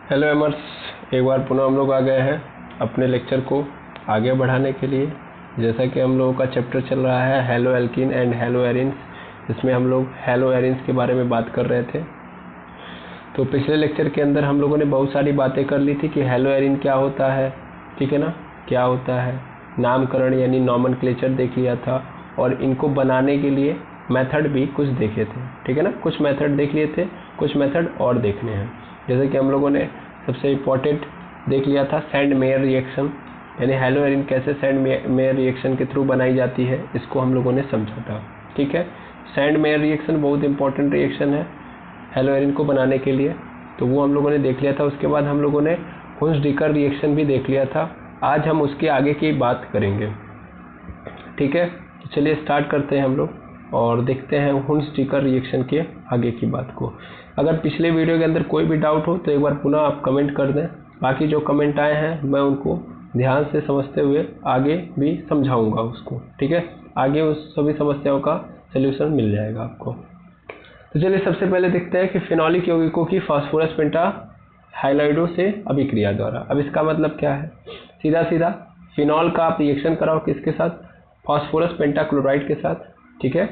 Hello एमर्स, एक बार पुनः हम लोग आ गए हैं अपने लेक्चर को आगे बढ़ाने के लिए। जैसा कि हम लोगों का चैप्टर चल रहा है hello alkene and hello arenes, इसमें हम लोग हेलो एरिन्स के बारे में बात कर रहे थे। तो पिछले लेक्चर के अंदर हम लोगों ने बहुत सारी बातें कर ली थी कि हेलो एरिन क्या होता है, ठीक है ना, क्या होता है, नामकरण यानी नॉमेनक्लेचर देख लिया था, और इनको बनाने के लिए मेथड भी कुछ देखे थे, ठीक है ना। कुछ मेथड देख लिए थे, कुछ मेथड और देखने हैं। जैसे कि हम लोगों ने सबसे इम्पोर्टेंट देख लिया था सेंड मेयर रिएक्शन, यानी हेलो एरिन कैसे सेंड मेयर रिएक्शन के थ्रू बनाई जाती है, इसको हम लोगों ने समझा था, ठीक है। सेंड मेयर रिएक्शन बहुत इंपॉर्टेंट रिएक्शन है हेलो एरिन को बनाने के लिए, तो वो हम लोगों ने देख लिया था। उसके बाद हम लोगों ने हुंस-डिकर रिएक्शन भी देख लिया था। आज हम उसके आगे की बात करेंगे, ठीक है। तो चलिए स्टार्ट करते हैं हम लोग और देखते हैं हुंस-डिकर रिएक्शन के आगे की बात को। अगर पिछले वीडियो के अंदर कोई भी डाउट हो तो एक बार पुनः आप कमेंट कर दें। बाकी जो कमेंट आए हैं मैं उनको ध्यान से समझते हुए आगे भी समझाऊंगा उसको, ठीक है। आगे उस सभी समस्याओं का सल्यूशन मिल जाएगा आपको। तो चलिए सबसे पहले देखते हैं कि फिनोलिक यौगिकों की फास्फोरस पेंटा हाइलाइडो से अभिक्रिया द्वारा। अब इसका मतलब क्या है, सीधा सीधा फिनॉल का आप रिएक्शन कराओ किसके साथ, फास्फोरस पेंटाक्लोराइड के साथ, ठीक है।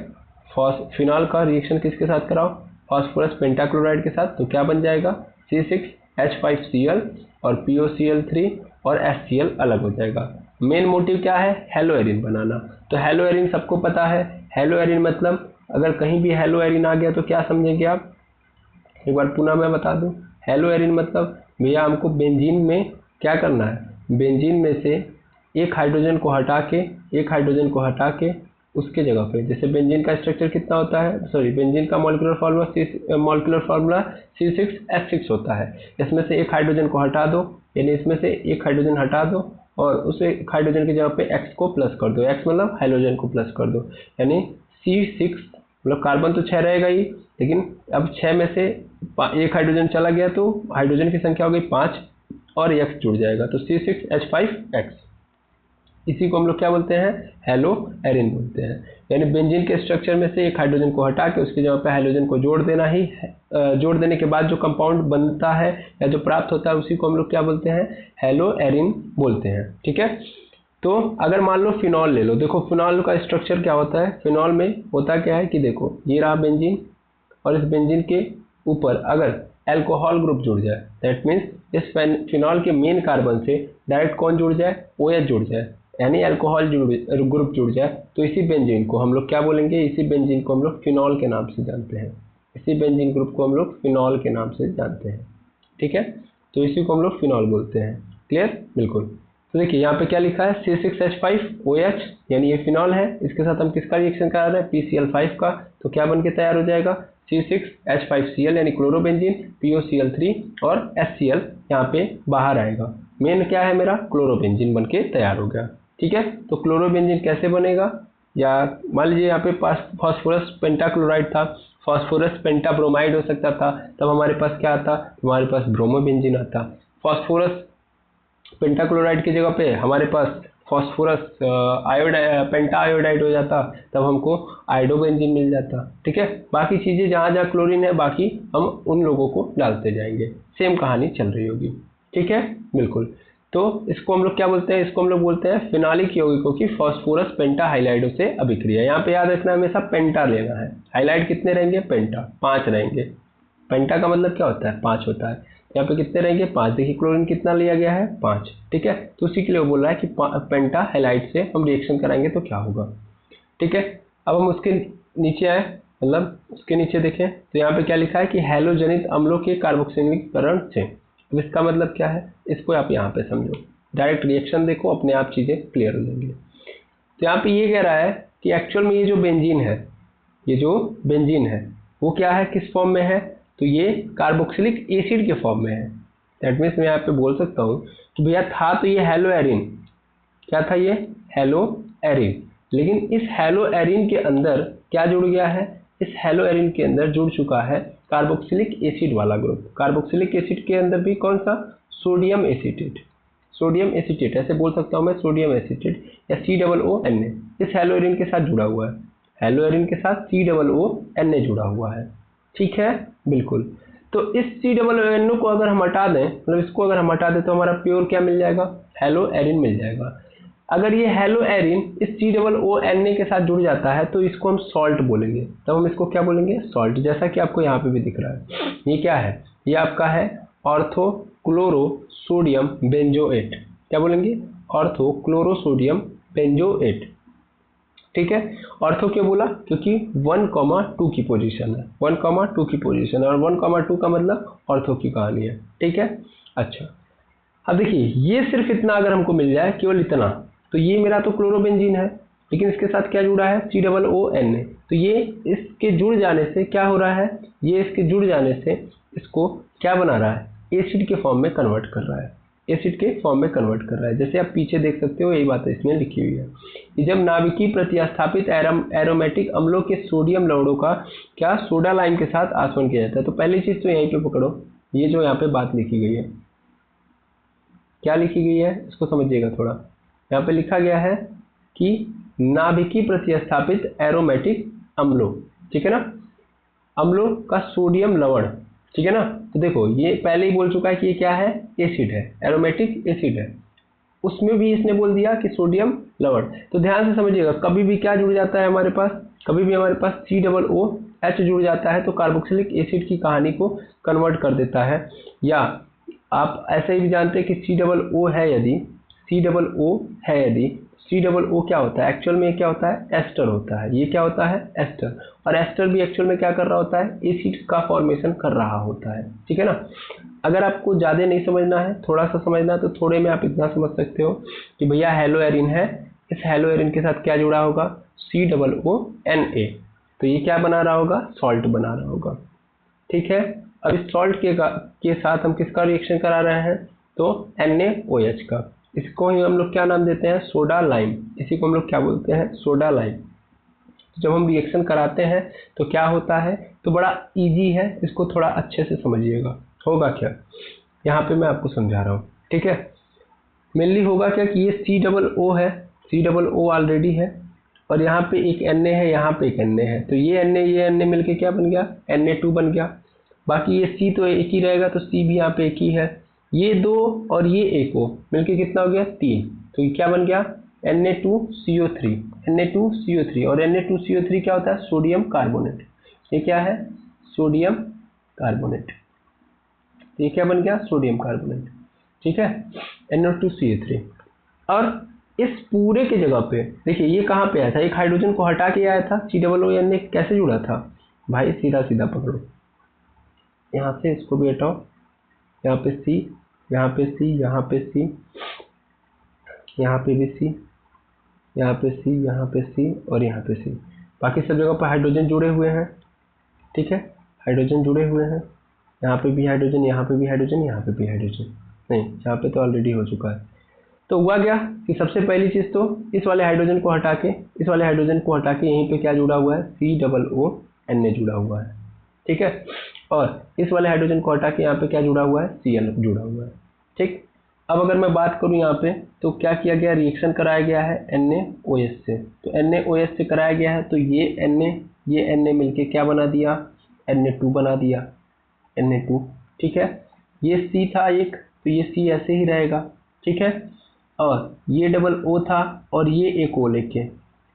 फिनॉल का रिएक्शन किसके साथ कराओ, फास्फोरस पेंटाक्लोराइड के साथ, तो क्या बन जाएगा C6H5Cl और POCl3 और HCl अलग हो जाएगा। मेन मोटिव क्या है, हेलो एरिन बनाना। तो हेलो एरिन सबको पता है, हेलो एरिन मतलब अगर कहीं भी हेलो एरिन आ गया तो क्या समझेंगे आप, एक बार पुनः मैं बता दूं। हेलो एरिन मतलब भैया हमको बेंजीन में क्या करना है, बेंजीन में से एक हाइड्रोजन को हटा के उसके जगह पे, जैसे बेंजीन का स्ट्रक्चर कितना होता है, बेंजीन का मॉलिक्यूलर फार्मूला C6H6 होता है। इसमें से एक हाइड्रोजन को हटा दो, यानी इसमें से एक हाइड्रोजन हटा दो और उस एक हाइड्रोजन की जगह पे X को प्लस कर दो, X मतलब हाइड्रोजन को प्लस कर दो, यानी C6 मतलब कार्बन तो 6 रहेगा ही, लेकिन अब 6 में से एक हाइड्रोजन चला गया तो हाइड्रोजन की संख्या हो गई 5 और X जुड़ जाएगा, तो C6H5X। इसी को हम लोग क्या बोलते हैं, हेलो एरिन बोलते हैं। यानी बेंजीन के स्ट्रक्चर में से एक हाइड्रोजन को हटा के उसकी जगह पे हाइड्रोजन को जोड़ देना ही है। जोड़ देने के बाद जो कंपाउंड बनता है या जो प्राप्त होता है उसी को हम लोग क्या बोलते हैं, हेलो एरिन बोलते हैं, ठीक है। तो अगर मान लो फिनॉल ले लो, देखो फिनॉल का स्ट्रक्चर क्या होता है, फिनॉल में होता क्या है कि देखो ये रहा बेंजीन और इस बेंजीन के ऊपर अगर अल्कोहल ग्रुप जुड़ जाए, दैट मीन्स इस फिनॉल के मेन कार्बन से डायरेक्ट कौन जुड़ जाए, OH जुड़ जाए, यानी अल्कोहल ग्रुप जुड़ जाए, तो इसी बेंजीन को हम लोग क्या बोलेंगे, इसी बेंजीन को हम लोग फिनॉल के नाम से जानते हैं। इसी बेंजीन ग्रुप को हम लोग फिनॉल के नाम से जानते हैं, ठीक है। तो इसी को हम लोग फिनॉल बोलते हैं, क्लियर, बिल्कुल। तो देखिए यहाँ पे क्या लिखा है C6H5OH, यानी ये फिनॉल है, इसके साथ हम किसका रिएक्शन करा रहे हैं, PCl5 का, तो क्या बन के तैयार हो जाएगा C6H5Cl यानी क्लोरोबेंजीन, POCl3 और HCl यहाँ पे बाहर आएगा। मेन क्या है मेरा, क्लोरोबेंजीन बन के तैयार हो गया, ठीक है। तो क्लोरोबेंजीन कैसे बनेगा, या मान लीजिए यहाँ पे फास्फोरस पेंटाक्लोराइड था, फास्फोरस पेंटाब्रोमाइड हो सकता था, तब हमारे पास क्या आता, हमारे पास ब्रोमोबेंजीन आता। फास्फोरस पेंटाक्लोराइड की जगह पे हमारे पास फास्फोरस पेंटा आयोडाइड हो जाता, तब हमको आयोडोबेंजीन मिल जाता, ठीक है। बाकी चीज़ें जहाँ जहाँ क्लोरीन है बाकी हम उन लोगों को डालते जाएंगे, सेम कहानी चल रही होगी, ठीक है, बिल्कुल। तो इसको हम लोग क्या बोलते हैं, इसको हम लोग बोलते हैं फिनॉलिक यौगिकों की फास्फोरस पेंटा हाइलाइडो से अभिक्रिया। यहाँ पे याद रखना हमेशा पेंटा लेना है, हाइलाइड कितने रहेंगे, पेंटा 5 रहेंगे। पेंटा का मतलब क्या होता है, 5 होता है। यहाँ पे कितने रहेंगे, 5। देखिए क्लोरीन कितना लिया गया है, 5, ठीक है। तो उसी के लिए वो बोल रहा है कि पेंटा हैलाइड से हम रिएक्शन कराएंगे तो क्या होगा, ठीक है। अब हम उसके नीचे आए, मतलब उसके नीचे देखें तो यहाँ पे क्या लिखा है कि हैलोजनित अम्लों के कार्बोक्सिलीकरण से। अब इसका मतलब क्या है, इसको आप यहाँ पे समझो, डायरेक्ट रिएक्शन देखो, अपने आप चीज़ें क्लियर हो जाएंगी। तो यहाँ पे ये कह रहा है कि एक्चुअल में ये जो बेंजीन है, ये जो बेंजीन है वो क्या है, किस फॉर्म में है, तो ये कार्बोक्सिलिक एसिड के फॉर्म में है। दैट मीन्स मैं यहाँ पे बोल सकता हूँ कि भैया था तो ये हेलो एरिन, क्या था ये, हेलो एरिन, लेकिन इस हेलो एरिन के अंदर क्या जुड़ गया है, इस हेलो एरिन के अंदर जुड़ चुका है कार्बोक्सिलिक एसिड वाला ग्रुप। कार्बोक्सिलिक एसिड के अंदर भी कौन सा, सोडियम एसीटेट, सोडियम एसीटेट ऐसे बोल सकता हूँ मैं, सोडियम एसीटेट या COONA इस हेलो एरिन के साथ जुड़ा हुआ है, हेलो एरिन के साथ COONA जुड़ा हुआ है, ठीक है, बिल्कुल। तो इस COO को अगर हम हटा दें, मतलब इसको अगर हम हटा दें तो हमारा प्योर क्या मिल जाएगा, हेलो एरिन मिल जाएगा। अगर ये हेलो एरिन इस COONA के साथ जुड़ जाता है तो इसको हम सॉल्ट बोलेंगे, तब हम इसको क्या बोलेंगे, सॉल्ट। जैसा कि आपको यहाँ पे भी दिख रहा है, ये क्या है, ये आपका है ऑर्थो क्लोरो सोडियम बेंजोएट। क्या बोलेंगे, ऑर्थो क्लोरो सोडियम बेंजोएट। ठीक है, ऑर्थो क्यों बोला, क्योंकि 1,2 की पोजीशन है, 1,2 की पोजीशन है, और 1,2 का मतलब ऑर्थो की कहानी है। ठीक है, अच्छा अब देखिए ये सिर्फ इतना अगर हमको मिल जाए, केवल इतना, तो ये मेरा तो क्लोरोबेंजीन है, लेकिन इसके साथ क्या जुड़ा है, COONA। तो ये इसके जुड़ जाने से क्या हो रहा है, ये इसके जुड़ जाने से इसको क्या बना रहा है, एसिड के फॉर्म में कन्वर्ट कर रहा है, एसिड के फॉर्म में कन्वर्ट कर रहा है। जैसे आप पीछे देख सकते हो, यही बात इसमें लिखी हुई है कि जब नाभिकीय प्रतिस्थापित एरोमेटिक अम्लों के सोडियम लवणों का क्या सोडा लाइम के साथ आसवन किया जाता है। तो पहली चीज तो यहीं पे पकड़ो, ये जो यहाँ पे बात लिखी गई है, क्या लिखी गई है इसको समझिएगा थोड़ा। यहाँ पे लिखा गया है कि नाभिकीय प्रतिस्थापित एरोमेटिक अम्लों, ठीक है ना, अम्लों का सोडियम लवण, ठीक है ना। तो देखो ये पहले ही बोल चुका है कि ये क्या है, एसिड है, एरोमेटिक एसिड है, उसमें भी इसने बोल दिया कि सोडियम लवण। तो ध्यान से समझिएगा, कभी भी क्या जुड़ जाता है हमारे पास, कभी भी हमारे पास COOH जुड़ जाता है तो कार्बोक्सिलिक एसिड की कहानी को कन्वर्ट कर देता है। या आप ऐसे ही भी जानते हैं कि COO है यदि, COO है यदि, COO क्या होता है एक्चुअल में, क्या होता है, एस्टर होता है। ये क्या होता है, एस्टर, और एस्टर भी एक्चुअल में क्या कर रहा होता है, एसिड का फॉर्मेशन कर रहा होता है। ठीक है ना। अगर आपको ज़्यादा नहीं समझना है, थोड़ा सा समझना है, तो थोड़े में आप इतना समझ सकते हो कि भैया हेलो एरिन है, इस हेलो एरिन के साथ क्या जुड़ा होगा, COONA, तो ये क्या बना रहा होगा, सॉल्ट बना रहा होगा। ठीक है, अब इस सॉल्ट के साथ हम किसका रिएक्शन करा रहे हैं, तो NaOH का। इसको ही हम लोग क्या नाम देते हैं, सोडा लाइम, इसी को हम लोग क्या बोलते हैं, सोडा लाइम। जब हम रिएक्शन कराते हैं तो क्या होता है, तो बड़ा इजी है, इसको थोड़ा अच्छे से समझिएगा। होगा क्या, यहाँ पे मैं आपको समझा रहा हूँ। ठीक है, मेनली होगा क्या कि ये COO है, COO ऑलरेडी है, और यहाँ पे एक Na है, यहाँ पे एक Na है, तो ये Na मिलके क्या बन गया, Na2 बन गया। बाकी ये C तो एक ही रहेगा, तो C भी यहाँ पे एक ही है, ये दो और ये एक हो मिलके कितना हो गया, 3, तो ये क्या बन गया, Na2CO3, Na2CO3, और Na2CO3 क्या होता है, सोडियम कार्बोनेट। ये क्या है, सोडियम कार्बोनेट, ये क्या बन गया, सोडियम कार्बोनेट। ठीक है, NO2CO3। और इस पूरे के जगह पे देखिए ये कहाँ पे आया था, एक हाइड्रोजन को हटा के आया था, COONA कैसे जुड़ा था भाई, सीधा सीधा पकड़ो, यहाँ से इसको भी हटाओ, यहाँ पे C, यहाँ पे C, यहाँ पे C, यहाँ पे भी C, यहाँ पे C, यहाँ पे C, और यहाँ पे C। बाकी सब जगह पर हाइड्रोजन जुड़े हुए हैं। ठीक है, हाइड्रोजन जुड़े हुए हैं, यहाँ पे भी हाइड्रोजन, यहाँ पे भी हाइड्रोजन, यहाँ पे भी हाइड्रोजन, नहीं यहाँ पे तो ऑलरेडी हो चुका है। तो हुआ क्या कि सबसे पहली चीज़ तो इस वाले हाइड्रोजन को हटा के, इस वाले हाइड्रोजन को हटा के यहीं पे क्या जुड़ा हुआ है, COONA जुड़ा हुआ है। ठीक है, और इस वाले हाइड्रोजन को हटा के यहाँ पे क्या जुड़ा हुआ है, Cl जुड़ा हुआ है। ठीक, अब अगर मैं बात करूँ यहाँ पे, तो क्या किया गया, रिएक्शन कराया गया है NaOH से, तो NaOH से कराया गया है, तो ये Na मिलके क्या बना दिया, Na2 बना दिया, Na2। ठीक है, ये C था एक, तो ये C ऐसे ही रहेगा। ठीक है, और ये डबल O था, और ये एक O लेके,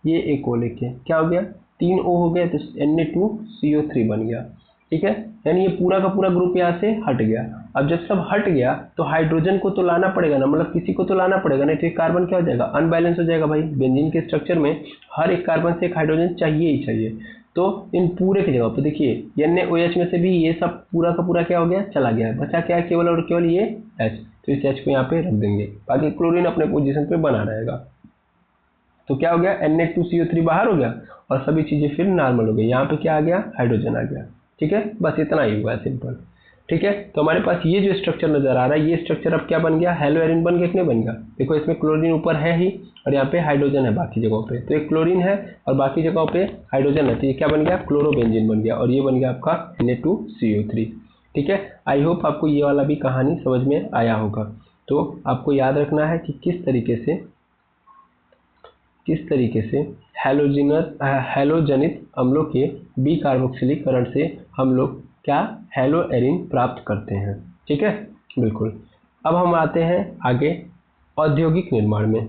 ये एक O लेके क्या हो गया, 3 O हो गए, तो Na2CO3 बन गया। ठीक है, यानी ये पूरा का पूरा ग्रुप यहाँ से हट गया। अब जब सब हट गया तो हाइड्रोजन को तो लाना पड़ेगा ना, मतलब किसी को तो लाना पड़ेगा, नहीं तो एक कार्बन क्या हो जाएगा, अनबैलेंस हो जाएगा भाई। बेंजीन के स्ट्रक्चर में हर एक कार्बन से एक हाइड्रोजन चाहिए ही चाहिए। तो इन पूरे की जगह पे देखिए NaOH में से भी ये सब पूरा का पूरा क्या हो गया, चला गया है, बचा क्या है, केवल और केवल ये H। तो इस H को यहाँ पे रख देंगे, बाकी क्लोरीन अपने पोजीशन पे बना रहेगा। तो क्या हो गया, Na2CO3 बाहर हो गया, और सभी चीज़ें फिर नॉर्मल हो गई। यहाँ पे क्या आ गया, हाइड्रोजन आ गया। ठीक है, बस इतना ही हुआ है, सिंपल। ठीक है, तो हमारे पास ये जो स्ट्रक्चर नजर आ रहा है, ये स्ट्रक्चर अब क्या बन गया, हेलो एरिन बन गया कि नहीं बन गया। देखो इसमें क्लोरीन ऊपर है ही, और यहाँ पे हाइड्रोजन है बाकी जगहों पे, तो एक क्लोरीन है और बाकी जगहों पे हाइड्रोजन है, तो ये क्या बन गया, क्लोरोबेंजीन बन गया, और ये बन गया आपका Na2CO3। ठीक है, आई होप आपको ये वाला भी कहानी समझ में आया होगा। तो आपको याद रखना है कि किस तरीके से हैलोजनित अम्लों के बी कार्बोक्सिलीकरण से हम लोग क्या हेलोएरिन प्राप्त करते हैं। ठीक है, बिल्कुल। अब हम आते हैं आगे औद्योगिक निर्माण में।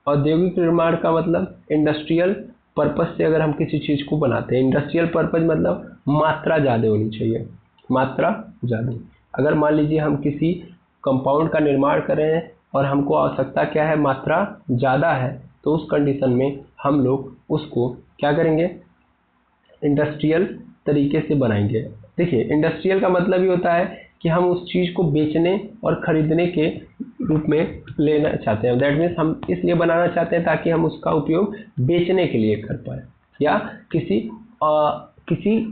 औद्योगिक निर्माण का मतलब इंडस्ट्रियल पर्पस से अगर हम किसी चीज़ को बनाते हैं, इंडस्ट्रियल पर्पस मतलब मात्रा ज़्यादा होनी चाहिए, मात्रा ज़्यादा। अगर मान लीजिए हम किसी कंपाउंड का निर्माण कर रहे हैं और हमको आवश्यकता क्या है, मात्रा ज़्यादा है, तो उस कंडीशन में हम लोग उसको क्या करेंगे, इंडस्ट्रियल तरीके से बनाएंगे। देखिए, इंडस्ट्रियल का मतलब ये होता है कि हम उस चीज़ को बेचने और खरीदने के रूप में लेना चाहते हैं। दैट मीन्स हम इसलिए बनाना चाहते हैं ताकि हम उसका उपयोग बेचने के लिए कर पाए या किसी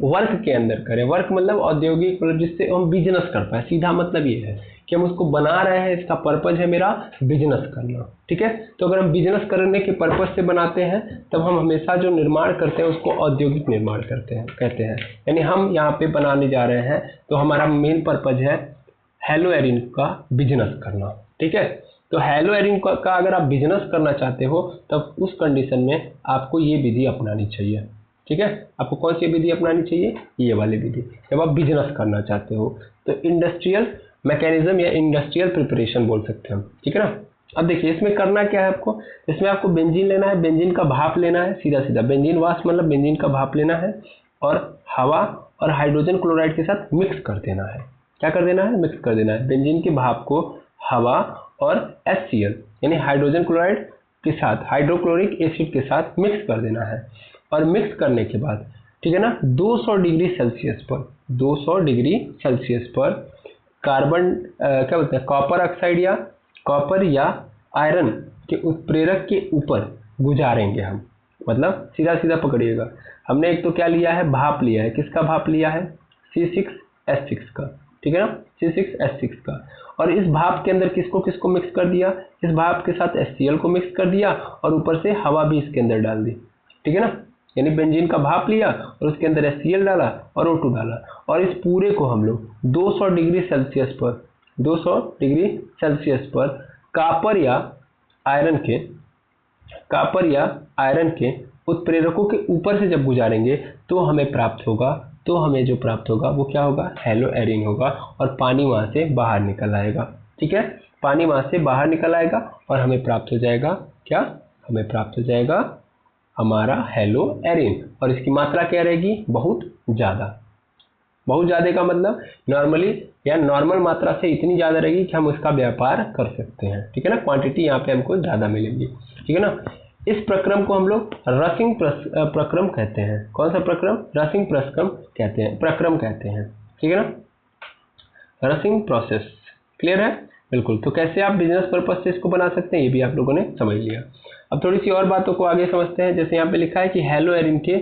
वर्क के अंदर करें। वर्क मतलब औद्योगिक, मतलब जिससे हम बिजनेस कर पाए। सीधा मतलब ये है कि हम उसको बना रहे हैं, इसका पर्पज है मेरा बिजनेस करना। ठीक है, तो अगर हम बिजनेस करने के पर्पज से बनाते हैं तब हम हमेशा जो निर्माण करते हैं उसको औद्योगिक निर्माण कहते हैं। यानी हम यहाँ पे बनाने जा रहे हैं तो हमारा मेन पर्पज है हेलोएरिन का बिजनेस करना। ठीक है, तो हेलोएरिन का अगर आप बिजनेस करना चाहते हो तब उस कंडीशन में आपको ये विधि अपनानी चाहिए। ठीक है, आपको कौन सी विधि अपनानी चाहिए, ये वाली विधि, जब आप बिजनेस करना चाहते हो। तो इंडस्ट्रियल मैकेनिज्म या इंडस्ट्रियल प्रिपरेशन बोल सकते हैं हम। ठीक है ना। अब देखिए इसमें करना क्या है आपको, इसमें आपको बेंजीन लेना है, बेंजीन का भाप लेना है, सीधा सीधा बेंजीन वाष्प मतलब बेंजीन का भाप लेना है और हवा और हाइड्रोजन क्लोराइड के साथ मिक्स कर देना है। क्या कर देना है, मिक्स कर देना है। बेंजीन के भाप को हवा और HCl यानी हाइड्रोजन क्लोराइड के साथ, हाइड्रोक्लोरिक एसिड के साथ मिक्स कर देना है। और मिक्स करने के बाद, ठीक है ना, 200 डिग्री सेल्सियस पर, 200 डिग्री सेल्सियस पर कार्बन क्या बोलते हैं, कॉपर ऑक्साइड या कॉपर या आयरन के उत्प्रेरक के ऊपर गुजारेंगे हम। मतलब सीधा सीधा पकड़िएगा, हमने एक तो क्या लिया है, भाप लिया है। किसका भाप लिया है, C6H6 का। ठीक है ना, C6H6 का। और इस भाप के अंदर किसको किसको मिक्स कर दिया, इस भाप के साथ HCl को मिक्स कर दिया और ऊपर से हवा भी इसके अंदर डाल दी। ठीक है ना, यानी बेंजीन का भाप लिया और उसके अंदर HCl डाला और O2 डाला और इस पूरे को हम लोग 200 डिग्री सेल्सियस पर, 200 डिग्री सेल्सियस पर कॉपर या आयरन के उत्प्रेरकों के ऊपर से जब गुजारेंगे तो हमें जो प्राप्त होगा वो क्या होगा, हेलोएरिन होगा। और पानी वहां से बाहर निकल आएगा। ठीक है, पानी वहां से बाहर निकल आएगा और हमें प्राप्त हो जाएगा क्या, हमें प्राप्त हो जाएगा हमारा हेलोएरिन। और इसकी मात्रा क्या रहेगी, बहुत ज़्यादा। बहुत ज़्यादा का मतलब नॉर्मली या नॉर्मल मात्रा से इतनी ज़्यादा रहेगी कि हम उसका व्यापार कर सकते हैं। ठीक है ना, क्वांटिटी यहाँ पे हमको ज़्यादा मिलेगी। ठीक है ना, इस प्रक्रम को हम लोग रसिंग प्रक्रम कहते हैं। कौन सा प्रक्रम, रसिंग प्रक्रम कहते हैं। ठीक है ना, रसिंग प्रोसेस। क्लियर है, बिल्कुल। तो कैसे आप बिजनेस पर्पज से इसको बना सकते हैं ये भी आप लोगों ने समझ लिया। अब थोड़ी सी और बातों को आगे समझते हैं। जैसे यहाँ पे लिखा है कि हेलोएरिन के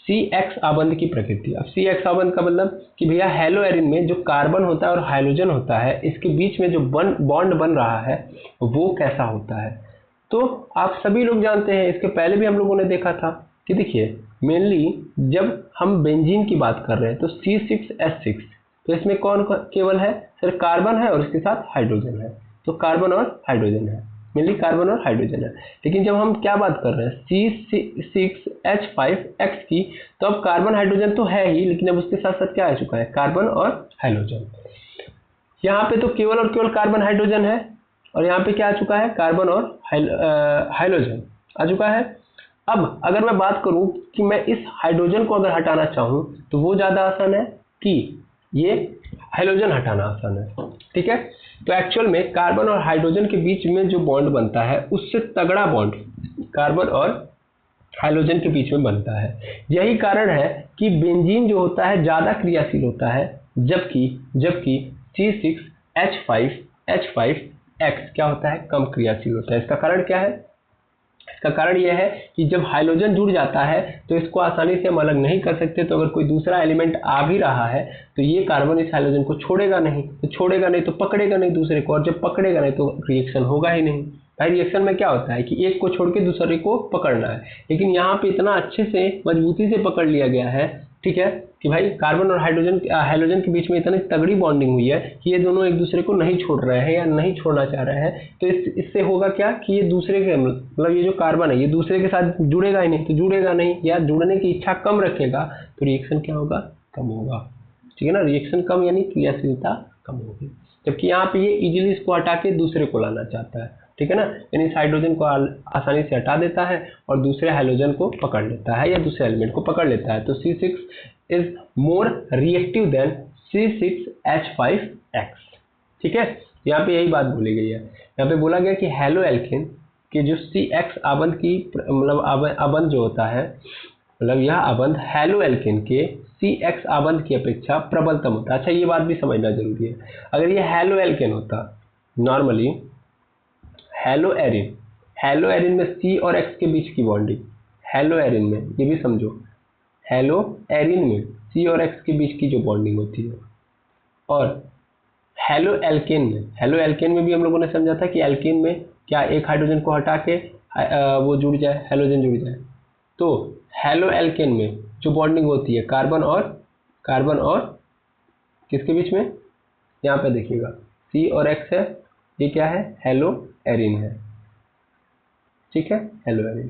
CX आबंध की प्रकृति। अब CX आबंध का मतलब कि भैया हेलोएरिन में जो कार्बन होता है और हाइड्रोजन होता है, इसके बीच में जो बॉन्ड बन रहा है वो कैसा होता है। तो आप सभी लोग जानते हैं, इसके पहले भी हम लोगों ने देखा था कि देखिए मेनली जब हम बेंजीन की बात कर रहे हैं तो C6H6, तो इसमें कौन केवल है, सिर्फ कार्बन है और इसके साथ हाइड्रोजन है। तो कार्बन और हाइड्रोजन है, मेनली कार्बन और हाइड्रोजन है। लेकिन जब हम क्या बात कर रहे हैं C6H5X की, तो अब कार्बन हाइड्रोजन तो है ही, लेकिन अब उसके साथ साथ क्या आ चुका है, कार्बन और हाइड्रोजन। यहाँ पे तो केवल और केवल कार्बन हाइड्रोजन है और यहाँ पे क्या आ चुका है, कार्बन और हाइड्रोजन आ चुका है। अब अगर मैं बात करूं कि मैं इस हाइड्रोजन को अगर हटाना चाहूं तो वो ज़्यादा आसान है कि ये हाइड्रोजन हटाना आसान है। ठीक है, तो एक्चुअल में कार्बन और हाइड्रोजन के बीच में जो बॉन्ड बनता है उससे तगड़ा बॉन्ड कार्बन और हाइड्रोजन के बीच में बनता है। यही कारण है कि बेंजीन जो होता है ज़्यादा क्रियाशील होता है, जबकि C6H5X क्या होता है, कम क्रियाशील होता है। इसका कारण क्या है, इसका कारण यह है कि जब हाइड्रोजन जुड़ जाता है तो इसको आसानी से हम अलग नहीं कर सकते। तो अगर कोई दूसरा एलिमेंट आ भी रहा है तो ये कार्बन इस हाइड्रोजन को छोड़ेगा नहीं, तो पकड़ेगा नहीं दूसरे को, और जब पकड़ेगा नहीं तो रिएक्शन होगा ही नहीं। भाई रिएक्शन में क्या होता है कि एक को छोड़ के दूसरे को पकड़ना है, लेकिन यहाँ पे इतना अच्छे से मजबूती से पकड़ लिया गया है, ठीक है, कि भाई कार्बन और हाइड्रोजन के बीच में इतनी तगड़ी बॉन्डिंग हुई है कि ये दोनों एक दूसरे को नहीं छोड़ रहे हैं या नहीं छोड़ना चाह रहे हैं। तो इससे होगा क्या कि ये दूसरे के, मतलब ये जो कार्बन है ये दूसरे के साथ जुड़ेगा ही नहीं, तो जुड़ेगा नहीं या जुड़ने की इच्छा कम रखेगा तो रिएक्शन क्या होगा, कम होगा। ठीक है ना, रिएक्शन कम यानी क्रियाशीलता कम होगी। जबकि यहाँ पे ये इजीली इसको हटा के दूसरे को लाना चाहता है, ठीक है ना, यानी इस हाइड्रोजन को आसानी से हटा देता है और दूसरे हाइड्रोजन को पकड़ लेता है या दूसरे एलिमेंट को पकड़ लेता है। तो C6 is more reactive than C6H5X, ठीक है। यहाँ पे यही बात बोली गई है। यहाँ पे बोला गया कि हेलो एल्केन के जो CX आबंध की मतलब आबंध जो होता है, मतलब यह आबंध हेलो एल्केन के CX आबंध की अपेक्षा प्रबलतम होता है। अच्छा, ये बात भी समझना जरूरी है। अगर ये हेलो एल्केन होता, नॉर्मली हेलो एरिन में C और X के बीच की बॉन्डिंग, हेलो एरिन में, ये भी समझो, हेलो एरिन में C और X के बीच की जो बॉन्डिंग होती है, और हेलो एल्केन में भी हम लोगों ने समझा था कि एल्केन में क्या एक हाइड्रोजन को हटा के वो जुड़ जाए, हैलोजन जुड़ जाए। तो हेलो एल्केन में जो बॉन्डिंग होती है कार्बन और किसके बीच में, यहाँ पे देखिएगा C और X है, ये क्या है, हेलो एरिन है, ठीक है, हेलो एरिन।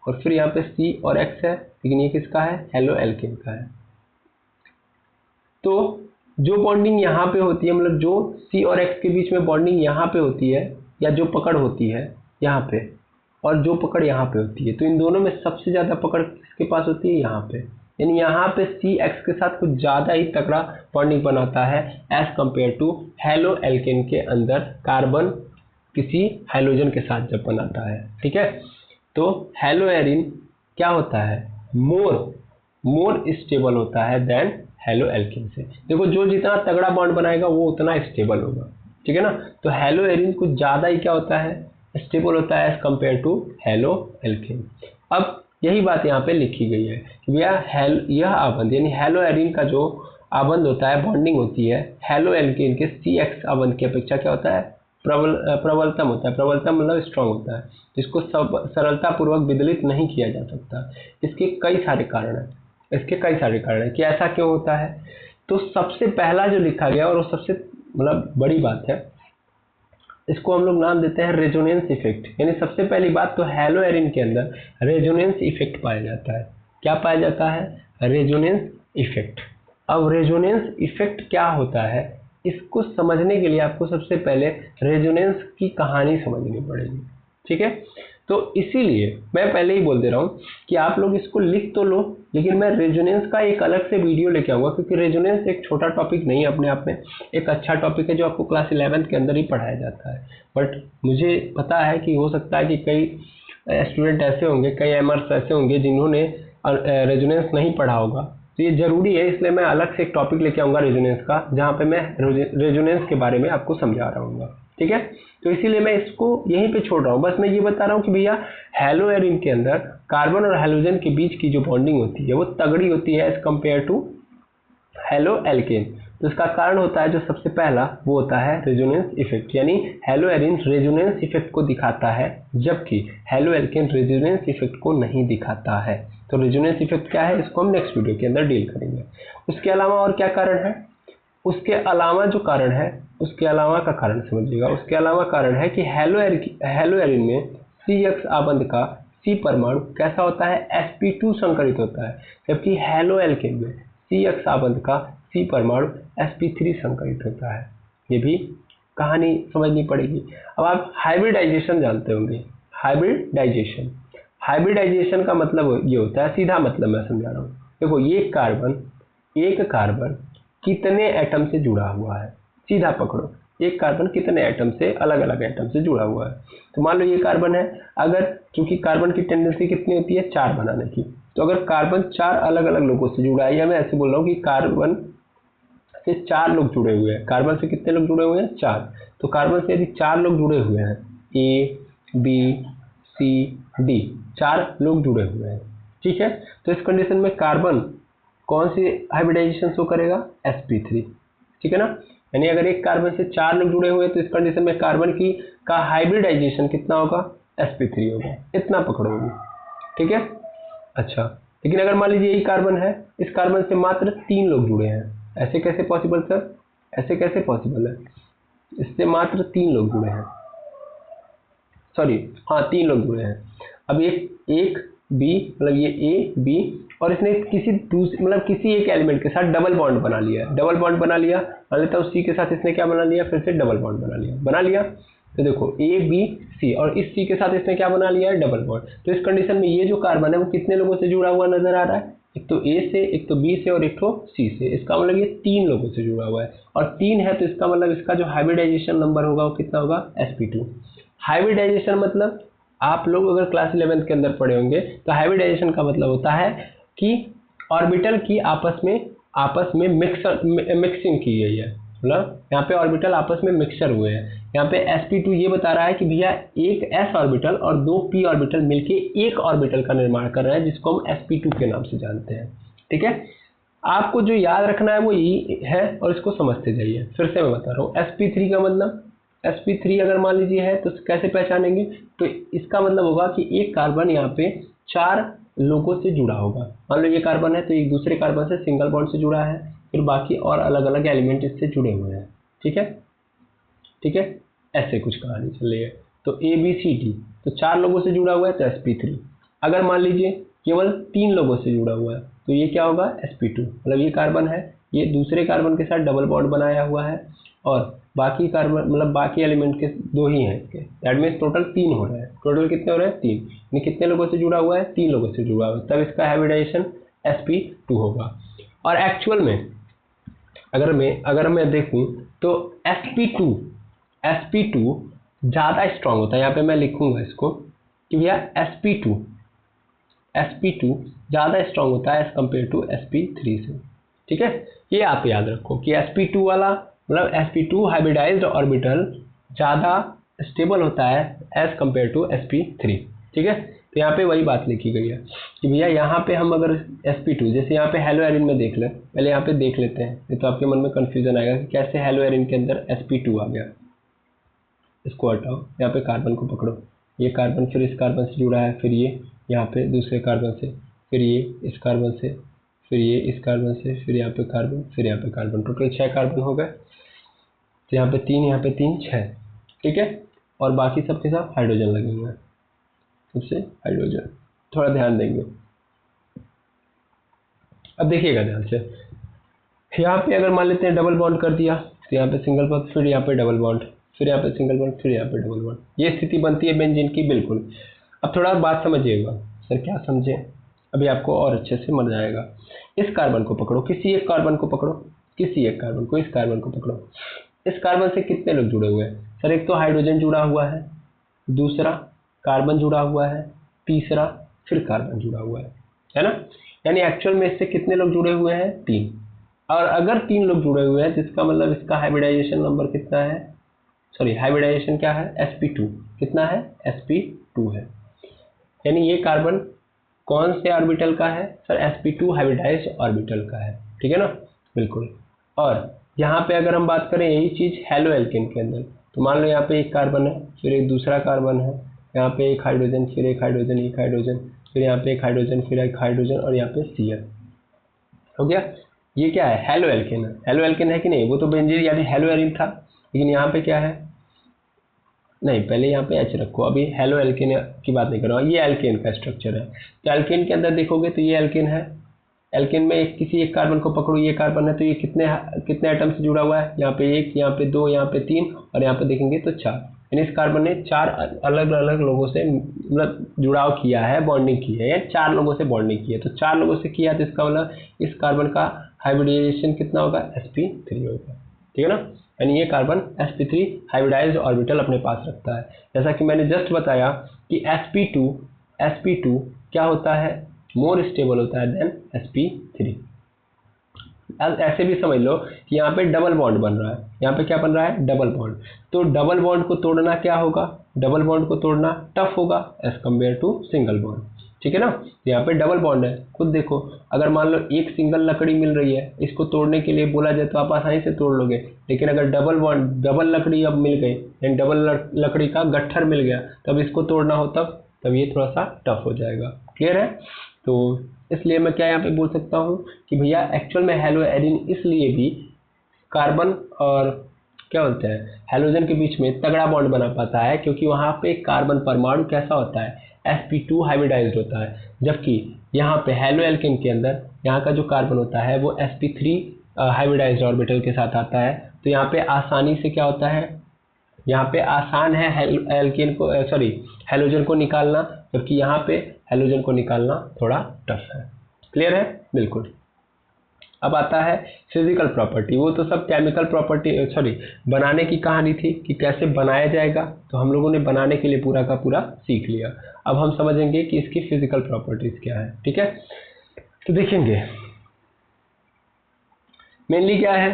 और फिर यहाँ पे C और X है, लेकिन ये किसका है, हेलो एल्केन का है। तो जो बॉन्डिंग यहाँ पे होती है, मतलब जो C और X के बीच में बॉन्डिंग यहाँ पे होती है, या जो पकड़ होती है यहाँ पे, और जो पकड़ यहाँ पे होती है, तो इन दोनों में सबसे ज़्यादा पकड़ किसके पास होती है, यहाँ पे। यानी यहाँ पे CX के साथ कुछ ज़्यादा ही तगड़ा बॉन्डिंग बनाता है as compare to haloalkane के अंदर कार्बन किसी हाइड्रोजन के साथ जब बनाता है, ठीक है। तो हेलो एरिन क्या होता है, मोर स्टेबल होता है देन हेलो एल्केन से। देखो, जो जितना तगड़ा बॉन्ड बनाएगा वो उतना स्टेबल होगा, ठीक है ना। तो हेलो एरिन कुछ ज़्यादा ही क्या होता है, स्टेबल होता है as compare to haloalkane. अब यही बात यहाँ पे लिखी गई है कि भैया यह आबंध यानी हेलो एरिन का जो आबंध होता है, बॉन्डिंग होती है, हेलो एल्केन के CX आबंध की अपेक्षा क्या होता है, प्रबलतम होता है। प्रबलतम मतलब स्ट्रांग होता है, जिसको सरलता पूर्वक विदलित नहीं किया जा सकता। इसके कई सारे कारण हैं कि ऐसा क्यों होता है। तो सबसे पहला जो लिखा गया और वो सबसे मतलब बड़ी बात है, इसको हम लोग नाम देते हैं रेजोनेंस इफेक्ट। यानी सबसे पहली बात तो हेलो एरिन के अंदर रेजोनेंस इफेक्ट पाया जाता है। क्या पाया जाता है, रेजोनेंस इफेक्ट। अब रेजोनेंस इफेक्ट क्या होता है, इसको समझने के लिए आपको सबसे पहले रेजोनेंस की कहानी समझनी पड़ेगी, ठीक है। तो इसीलिए मैं पहले ही बोल दे रहा हूँ कि आप लोग इसको लिख तो लो, लेकिन मैं रेजोनेंस का एक अलग से वीडियो लेके आऊँगा, क्योंकि रेजोनेंस एक छोटा टॉपिक नहीं है, अपने आप में एक अच्छा टॉपिक है जो आपको क्लास 11th के अंदर ही पढ़ाया जाता है। बट मुझे पता है कि हो सकता है कि कई स्टूडेंट ऐसे होंगे, कई एमर्स ऐसे होंगे जिन्होंने रेजोनेंस नहीं पढ़ा होगा, तो ये ज़रूरी है, इसलिए मैं अलग से एक टॉपिक लेके आऊँगा रेजोनेंस का, जहाँ पे मैं रेजोनेंस के बारे में आपको समझा रहा हूँ, ठीक है। तो इसीलिए मैं इसको यहीं पे छोड़ रहा हूँ। बस मैं ये बता रहा हूँ कि भैया हेलो एरिन के अंदर कार्बन और हाइड्रोजन के बीच की जो बॉन्डिंग होती है वो तगड़ी होती है as compare to haloalkane. तो इसका कारण होता है जो सबसे पहला, वो होता है रेजोनेंस इफेक्ट। यानी हेलो एरिन रेजोनेंस इफेक्ट को दिखाता है, जबकि हेलो एल्केन रेजोनेंस इफेक्ट को नहीं दिखाता है। तो रेजोनेंस इफेक्ट क्या है, इसको हम नेक्स्ट वीडियो के अंदर डील करेंगे। उसके अलावा और क्या कारण है, उसके अलावा जो कारण है, उसके अलावा का कारण समझिएगा। उसके अलावा कारण है कि हेलो एरिन में CX आबंध का C परमाणु कैसा होता है, sp2 संकरित होता है, जबकि हेलो एल्केन में CX आबंध का C परमाणु sp3 संकरित होता है। ये भी कहानी समझनी पड़ेगी। अब आप हाइब्रिडाइजेशन जानते होंगे। हाइब्रिडाइजेशन का मतलब ये होता है, सीधा मतलब मैं समझा रहा हूँ। देखो, एक कार्बन कितने एटम से जुड़ा हुआ है, सीधा पकड़ो, एक कार्बन कितने एटम से, अलग अलग एटम से जुड़ा हुआ है। तो मान लो ये कार्बन है, अगर क्योंकि कार्बन की टेंडेंसी कितनी होती है, 4 बनाने की, तो अगर कार्बन 4 अलग अलग लोगों से जुड़ा है, या मैं ऐसे बोल रहा हूँ कि कार्बन से 4 लोग जुड़े हुए हैं। कार्बन से कितने लोग जुड़े हुए हैं, 4। तो कार्बन से यदि 4 लोग जुड़े हुए हैं, A, B, C, D, 4 लोग जुड़े हुए हैं, ठीक है। तो इस कंडीशन में कार्बन कौन सी हाइब्रिडाइजेशन शो करेगा, sp3, ठीक है ना। यानी अगर एक कार्बन से 4 लोग जुड़े हुए हैं तो इस कंडीशन में कार्बन की का हाइब्रिडाइजेशन कितना होगा, sp3 होगा। इतना पकड़ोगे, ठीक है। अच्छा, लेकिन अगर मान लीजिए यही कार्बन है, इस कार्बन से मात्र 3 लोग जुड़े हैं, ऐसे कैसे पॉसिबल सर, ऐसे कैसे पॉसिबल है, इससे मात्र 3 लोग जुड़े हैं, सॉरी हाँ 3 लोग जुड़े हैं। अब एक B, मतलब ये A, B और इसने किसी दूसरे मतलब किसी एक एलिमेंट के साथ डबल बॉन्ड बना लिया, डबल बॉन्ड बना लिया, मान लेता हूँ सी के साथ इसने क्या बना लिया, फिर से डबल बॉन्ड बना लिया। तो देखो ए बी सी, और इस सी के साथ इसने क्या बना लिया है, डबल बॉन्ड। तो इस कंडीशन में ये जो कार्बन है वो कितने लोगों से जुड़ा हुआ नजर आ रहा है, एक तो ए से, एक तो बी से और एक तो सी से। इसका मतलब ये 3 लोगों से जुड़ा हुआ है, और 3 है तो इसका मतलब इसका जो हाइब्रिडाइजेशन नंबर होगा वो कितना होगा, sp2। हाइब्रिडाइजेशन मतलब आप लोग अगर क्लास 11th के अंदर पढ़े होंगे तो हाइब्रिडाइजेशन का मतलब होता है कि ऑर्बिटल की आपस में मिक्सिंग की गई है, मतलब यहाँ पे ऑर्बिटल आपस में मिक्सचर हुए हैं। यहाँ पे sp2 ये बता रहा है कि भैया एक s ऑर्बिटल और 2 p ऑर्बिटल मिलके एक ऑर्बिटल का निर्माण कर रहे हैं, जिसको हम sp2 के नाम से जानते हैं। ठीक है, आपको जो याद रखना है वो ये है, और इसको समझते जाइए। फिर से मैं बता रहा हूँ, sp3 का मतलब, sp3 अगर मान लीजिए है तो कैसे पहचानेंगे, तो इसका मतलब होगा कि एक कार्बन यहाँ पे 4 लोगों से जुड़ा होगा। मान लो ये कार्बन है तो एक दूसरे कार्बन से सिंगल बॉन्ड से जुड़ा है, फिर बाकी और अलग अलग एलिमेंट इससे जुड़े हुए हैं। ठीक है, ऐसे कुछ कहानी चल रही है। तो ए बी सी डी, तो 4 लोगों से जुड़ा हुआ है तो sp3। अगर मान लीजिए केवल 3 लोगों से जुड़ा हुआ है तो ये क्या होगा, sp2। मतलब ये कार्बन है, ये दूसरे कार्बन के साथ डबल बॉन्ड बनाया हुआ है, और बाकी कार्बन मतलब बाकी एलिमेंट के 2 ही हैं इसके, दैट मीन्स टोटल 3 हो रहे हैं। टोटल कितने हो रहे हैं, 3। यानी कितने लोगों से जुड़ा हुआ है, 3 लोगों से जुड़ा हुआ है, तब इसका हाइब्रिडाइजेशन sp2 होगा। और एक्चुअल में अगर मैं देखूं तो sp2 ज़्यादा स्ट्रांग होता है। यहाँ पे मैं लिखूंगा इसको कि भैया sp2 ज़्यादा स्ट्रांग होता है एज कम्पेयर टू sp3 से। ठीक है, ये आप याद रखो कि sp2 वाला मतलब sp2 हाइब्रिडाइज्ड ऑर्बिटल ज़्यादा स्टेबल होता है एज कम्पेयर टू sp3। ठीक है, तो यहाँ पे वही बात लिखी गई है कि भैया यहाँ पे हम अगर sp2 जैसे यहाँ पे हेलो एरिन में देख लें, पहले यहाँ पे देख लेते हैं, नहीं तो आपके मन में कन्फ्यूजन आएगा कि कैसे हेलो एरिन के अंदर sp2 आ गया। इसको हटाओ, यहाँ पे कार्बन को पकड़ो, ये कार्बन फिर इस कार्बन से जुड़ा है, फिर ये यहाँ पे दूसरे कार्बन से, फिर ये इस कार्बन से, फिर ये इस कार्बन से, फिर यहाँ पे कार्बन, फिर यहाँ पे कार्बन, टोटल 6 कार्बन हो गए। तो यहाँ पे 3, यहाँ पे 3, 6। ठीक है, और बाकी सबके साथ हाइड्रोजन लगे हुए हैं, सबसे हाइड्रोजन, थोड़ा ध्यान देंगे। अब देखिएगा ध्यान से, यहाँ पे अगर मान लेते हैं डबल बॉन्ड कर दिया तो यहाँ पे सिंगल बॉन्ड, फिर यहाँ पे डबल बॉन्ड, फिर यहाँ पे सिंगल बॉन्ड, फिर यहाँ पे डबल बॉन्ड, ये स्थिति बनती है बेंजीन की। बिल्कुल। अब थोड़ा बात समझिएगा। सर क्या समझे, अभी आपको और अच्छे से समझ आएगा। इस कार्बन को पकड़ो, किसी एक कार्बन को पकड़ो, किसी एक कार्बन को, इस कार्बन को पकड़ो। इस कार्बन से कितने लोग जुड़े हुए हैं, सर एक तो हाइड्रोजन जुड़ा हुआ है, दूसरा कार्बन जुड़ा हुआ है, तीसरा फिर कार्बन जुड़ा हुआ है ना। यानी एक्चुअल में इससे कितने लोग जुड़े हुए हैं, 3। और अगर 3 लोग जुड़े हुए हैं तो इसका मतलब इसका हाइब्रिडाइजेशन नंबर कितना है, सॉरी हाइब्रिडाइजेशन क्या है, sp2। कितना है, sp2 है। यानी ये कार्बन कौन से ऑर्बिटल का है, सर sp2 हाइब्रिडाइज्ड ऑर्बिटल का है। ठीक है ना, बिल्कुल। और यहाँ पे अगर हम बात करें यही चीज़ हेलो एल्केन के अंदर, तो मान लो यहाँ पे एक कार्बन है, फिर एक दूसरा कार्बन है, यहाँ पे एक हाइड्रोजन, फिर एक हाइड्रोजन, एक हाइड्रोजन, फिर यहाँ पे एक हाइड्रोजन, फिर एक हाइड्रोजन, और यहाँ पे Cl हो गया। ये क्या है, हेलो एल्केन है। हेलो एल्केन है कि नहीं, वो तो बेंजीन यानी हेलो एरिन था, लेकिन यहाँ पे क्या है, नहीं पहले यहाँ पे H रखो, अभी हेलो एल्केन की बात नहीं कर रहा हूँ, ये एल्केन का स्ट्रक्चर है। तो एल्केन के अंदर देखोगे तो ये एल्केन है, एल्केन में किसी एक कार्बन को पकड़ो, ये कार्बन है, तो ये कितने एटम से जुड़ा हुआ है, यहाँ पे 1, यहाँ पे 2, यहाँ पे 3, और यहाँ पे देखेंगे तो 4। यानी इस कार्बन ने 4 अलग अलग लोगों से मतलब जुड़ाव किया है, बॉन्डिंग की है, या 4 लोगों से बॉन्डिंग की है। तो 4 लोगों से किया तो इसका मतलब इस कार्बन का हाइब्रिडाइजेशन कितना होगा, sp3 होगा। ठीक है ना, यानी ये कार्बन sp3 हाइब्रिडाइज्ड ऑर्बिटल अपने पास रखता है। जैसा कि मैंने जस्ट बताया कि sp2 क्या होता है, मोर स्टेबल होता है देन sp3। ऐसे भी समझ लो कि यहाँ पे डबल बॉन्ड बन रहा है, यहाँ पे क्या बन रहा है, डबल बॉन्ड। तो डबल बॉन्ड को तोड़ना क्या होगा, डबल बॉन्ड को तोड़ना टफ होगा as compare to single bond. ठीक है ना, यहाँ पे डबल बॉन्ड है, खुद देखो, अगर मान लो एक सिंगल लकड़ी मिल रही है, इसको तोड़ने के लिए बोला जाए तो आप आसानी से तोड़ लोगे, लेकिन अगर डबल लकड़ी अब मिल गई, यानी डबल लकड़ी का गट्ठर मिल गया, तब इसको तोड़ना हो तब ये थोड़ा सा टफ हो जाएगा। क्लियर है। तो इसलिए मैं क्या यहाँ पे बोल सकता हूँ कि भैया एक्चुअल में हेलो एरिन इसलिए भी कार्बन और क्या बोलते हैं हैलोजन के बीच में तगड़ा बॉन्ड बना पाता है, क्योंकि वहाँ पे कार्बन परमाणु कैसा होता है, sp2 हाइब्रिडाइज्ड होता है, जबकि यहाँ पे हेलो एल्केन के अंदर यहाँ का जो कार्बन होता है वो sp3 हाइब्रिडाइज्ड ऑर्बिटल के साथ आता है। तो यहाँ पे आसानी से क्या होता है, यहाँ पे आसान है एल्केन को हेलोजन को निकालना, जबकि यहाँ पे हेलोजन को निकालना थोड़ा टफ है। क्लियर है? बिल्कुल। अब आता है फिजिकल प्रॉपर्टी। वो तो सब केमिकल प्रॉपर्टी बनाने की कहानी थी कि कैसे बनाया जाएगा, तो हम लोगों ने बनाने के लिए पूरा का पूरा सीख लिया। अब हम समझेंगे कि इसकी फिजिकल प्रॉपर्टीज क्या है। ठीक है, तो देखेंगे मेनली क्या है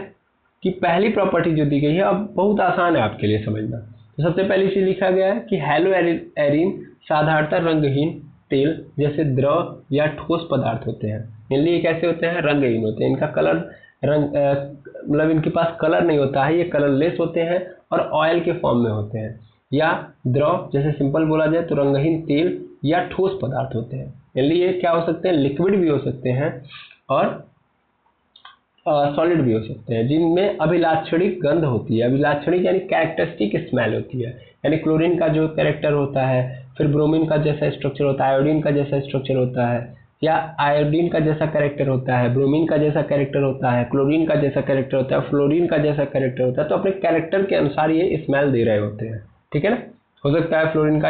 कि पहली प्रॉपर्टी जो दी गई है, अब बहुत आसान है आपके लिए समझना। तो सबसे पहली चीज लिखा गया है कि हेलो एरिन साधारणतः रंगहीन तेल जैसे द्रव या ठोस पदार्थ होते हैं। मेनली ये कैसे होते हैं? रंगहीन होते हैं। इनका कलर मतलब इनके पास कलर नहीं होता है, ये कलरलेस होते हैं और ऑयल के फॉर्म में होते हैं, या द्रव जैसे सिंपल बोला जाए तो रंगहीन तेल या ठोस पदार्थ होते हैं। मेनली ये क्या हो सकते हैं? लिक्विड भी हो सकते हैं और सॉलिड भी हो सकते हैं, जिनमें अभिलाक्षणिक गंध होती है। अभिलाक्षणिक यानी कैरेक्टरिस्टिक स्मेल होती है, यानी क्लोरीन का जो कैरेक्टर होता है, फिर ब्रोमीन का जैसा स्ट्रक्चर होता है, आयोडीन का जैसा स्ट्रक्चर होता है, या आयोडीन का जैसा कैरेक्टर होता है, ब्रोमीन का जैसा कैरेक्टर होता है, क्लोरीन का जैसा कैरेक्टर होता है, फ्लोरीन का जैसा कैरेक्टर होता है। तो अपने कैरेक्टर के अनुसार ये स्मेल दे रहे होते हैं। ठीक है ना? हो सकता है फ्लोरीन का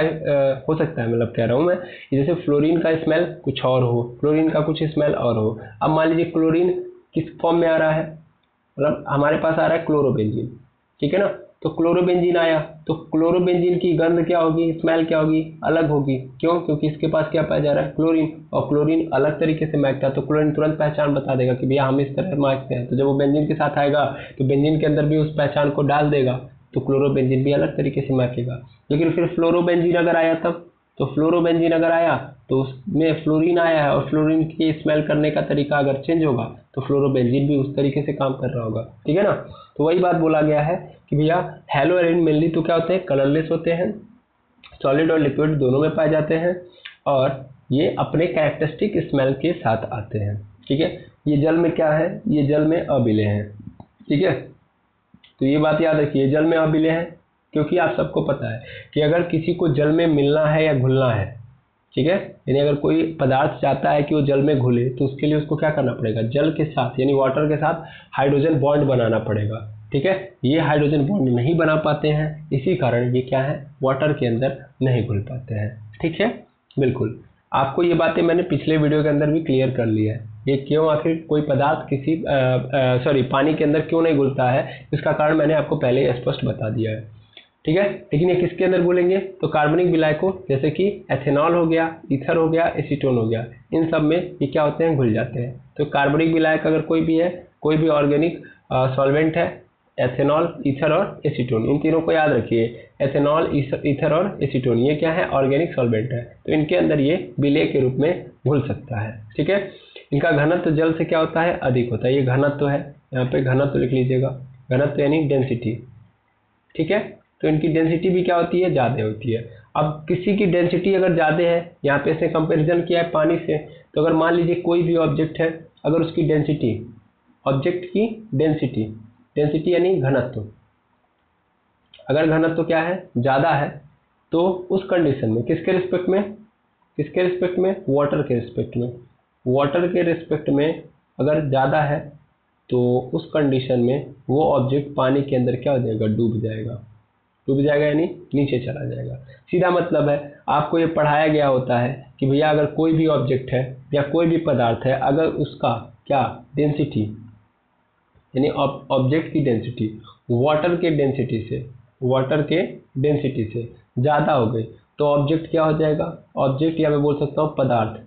हो सकता है, मतलब कह रहा हूँ मैं, जैसे फ्लोरीन का स्मेल कुछ और हो, क्लोरीन का कुछ स्मेल और हो। अब मान लीजिए क्लोरीन किस फॉर्म में आ रहा है, मतलब हमारे पास आ रहा है क्लोरोबेंजीन। ठीक है ना? तो क्लोरोबेंजीन आया तो क्लोरोबेंजीन की गंध क्या होगी, स्मेल क्या होगी? अलग होगी। क्यों? क्योंकि इसके पास क्या पाया जा रहा है? क्लोरीन, और क्लोरीन अलग तरीके से महकता है, तो क्लोरीन तुरंत पहचान बता देगा कि भैया हम इस तरह महकते हैं। तो जब वो बेंजीन के साथ आएगा तो बेंजीन के अंदर भी उस पहचान को डाल देगा, तो क्लोरोबेंजीन भी अलग तरीके से महकेगा। लेकिन फिर फ्लोरोबेंजीन अगर आया तब, तो फ्लोरोबेंजीन अगर आया तो उसमें फ्लोरीन आया है और फ्लोरीन की स्मेल करने का तरीका अगर चेंज होगा तो फ्लोरोबेंजीन भी उस तरीके से काम कर रहा होगा। ठीक है ना? तो वही बात बोला गया है कि भैया हेलो एरिन मेनली तो क्या होते हैं? कलरलेस होते हैं, सॉलिड और लिक्विड दोनों में पाए जाते हैं, और ये अपने कैरेक्टरिस्टिक स्मेल के साथ आते हैं। ठीक है? ये जल में क्या है? ये जल में अबिले हैं। ठीक है, तो ये बात याद रखिए, जल में अबिले हैं, क्योंकि आप सबको पता है कि अगर किसी को जल में मिलना है या घुलना है, ठीक है, यानी अगर कोई पदार्थ चाहता है कि वो जल में घुले, तो उसके लिए उसको क्या करना पड़ेगा? जल के साथ यानी वाटर के साथ हाइड्रोजन बॉन्ड बनाना पड़ेगा। ठीक है, ये हाइड्रोजन बॉन्ड नहीं बना पाते हैं, इसी कारण ये क्या है? वाटर के अंदर नहीं घुल पाते हैं। ठीक है, बिल्कुल। आपको ये बातें मैंने पिछले वीडियो के अंदर भी क्लियर कर लिया है। ये क्यों आखिर कोई पदार्थ किसी पानी के अंदर क्यों नहीं घुलता है, इसका कारण मैंने आपको पहले ही स्पष्ट बता दिया है। ठीक है, लेकिन ये किसके अंदर घुलेंगे? तो कार्बनिक विलायकों जैसे कि एथेनॉल हो गया, ईथर हो गया, एसीटोन हो गया, इन सब में ये क्या होते हैं? घुल जाते हैं। तो कार्बनिक विलायक अगर कोई भी है, कोई भी ऑर्गेनिक सॉल्वेंट है, एथेनॉल, ईथर और एसीटोन, इन तीनों को याद रखिए। एथेनॉल, ईथर और एसीटोन ये क्या है? ऑर्गेनिक सॉल्वेंट है। तो इनके अंदर ये विलेय के रूप में घुल सकता है। ठीक है, इनका घनत्व जल से क्या होता है? अधिक होता है। ये घनत्व है, यहाँ पे घनत्व लिख लीजिएगा। घनत्व यानी डेंसिटी। ठीक है, तो इनकी डेंसिटी भी क्या होती है? ज़्यादा होती है। अब किसी की डेंसिटी अगर ज़्यादा है, यहाँ पे इसने कंपैरिजन किया है पानी से, तो अगर मान लीजिए कोई भी ऑब्जेक्ट है, अगर उसकी डेंसिटी, ऑब्जेक्ट की डेंसिटी, डेंसिटी यानी घनत्व, अगर घनत्व क्या है? ज़्यादा है, तो उस कंडीशन में किसके रिस्पेक्ट में? किसके रिस्पेक्ट में? वाटर के रिस्पेक्ट में। वाटर के रिस्पेक्ट में अगर ज़्यादा है, तो उस कंडीशन में वो ऑब्जेक्ट पानी के अंदर क्या हो जाएगा? डूब जाएगा। डूब जाएगा यानी नीचे चला जाएगा। सीधा मतलब है, आपको ये पढ़ाया गया होता है कि भैया अगर कोई भी ऑब्जेक्ट है या कोई भी पदार्थ है, अगर उसका क्या डेंसिटी यानी ऑब्जेक्ट की डेंसिटी वाटर के डेंसिटी से ज़्यादा हो गई, तो ऑब्जेक्ट क्या हो जाएगा? ऑब्जेक्ट या मैं बोल सकता हूँ पदार्थ,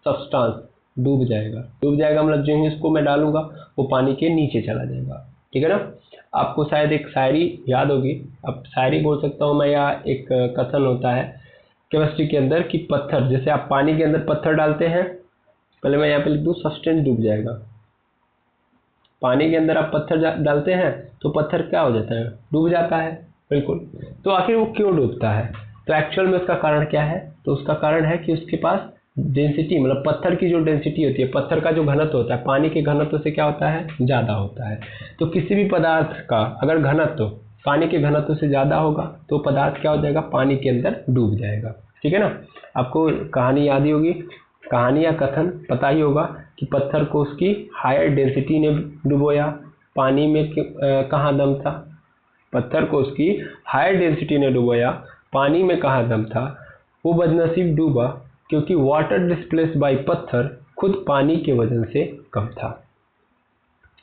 सब्सटेंस डूब जाएगा। डूब जाएगा मतलब जो ही इसको मैं डालूंगा वो पानी के नीचे चला जाएगा। ठीक है ना? आपको शायद एक शायरी याद होगी, अब शायरी बोल सकता हूँ मैं, या एक कथन होता है केमिस्ट्री के अंदर कि पत्थर, जैसे आप पानी के अंदर पत्थर डालते हैं, पहले मैं यहाँ पे लिख दूँ सब्सटेंस डूब जाएगा। पानी के अंदर आप पत्थर डालते हैं तो पत्थर क्या हो जाता है? डूब जाता है। बिल्कुल। तो आखिर वो क्यों डूबता है? तो एक्चुअल में उसका कारण क्या है? तो उसका कारण है कि उसके पास डेंसिटी, मतलब पत्थर की जो डेंसिटी होती है, पत्थर का जो घनत्व होता है, पानी के घनत्व से क्या होता है? ज़्यादा होता है। तो किसी भी पदार्थ का अगर घनत्व पानी के घनत्व से ज़्यादा होगा तो पदार्थ क्या हो जाएगा? पानी के अंदर डूब जाएगा। ठीक है ना। आपको कहानी याद ही होगी, कहानी या कथन पता ही होगा कि पत्थर को उसकी हायर डेंसिटी ने डुबोया, पानी में कहाँ दम था। पत्थर को उसकी हायर डेंसिटी ने डुबोया, पानी में कहाँ दम था। वो बदनसीब डूबा क्योंकि वाटर डिस्प्लेस बाय पत्थर खुद पानी के वजन से कम था।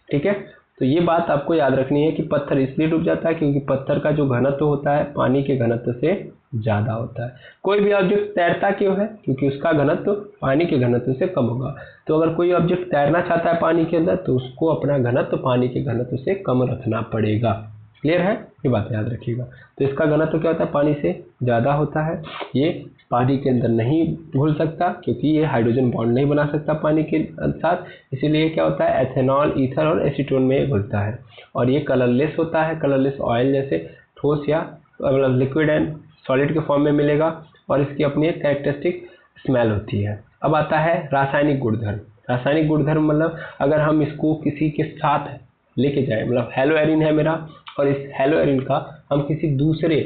ठीक है, तो ये बात आपको याद रखनी है कि पत्थर इसलिए डूब जाता है क्योंकि पत्थर का जो घनत्व होता है पानी के घनत्व से ज़्यादा होता है। कोई भी ऑब्जेक्ट तैरता क्यों है, क्योंकि उसका घनत्व पानी के घनत्व से कम होगा। तो अगर कोई ऑब्जेक्ट तैरना चाहता है पानी के अंदर तो उसको अपना घनत्व पानी के घनत्व से कम रखना पड़ेगा। क्लियर है, ये बात याद रखिएगा। तो इसका घनत्व क्या होता है, पानी से ज़्यादा होता है। ये पानी के अंदर नहीं घुल सकता क्योंकि ये हाइड्रोजन बॉन्ड नहीं बना सकता पानी के साथ, इसीलिए क्या होता है एथेनॉल, ईथर और एसीटोन में घुलता है। और ये कलरलेस होता है, कलरलेस ऑयल जैसे ठोस या मतलब लिक्विड एंड सॉलिड के फॉर्म में मिलेगा और इसकी अपनी एक कैरेक्टरिस्टिक स्मेल होती है। अब आता है रासायनिक गुणधर्म। रासायनिक गुणधर्म मतलब अगर हम इसको किसी के साथ लेके जाए, मतलब हेलोएरिन है मेरा और इस हेलोएरिन का हम किसी दूसरे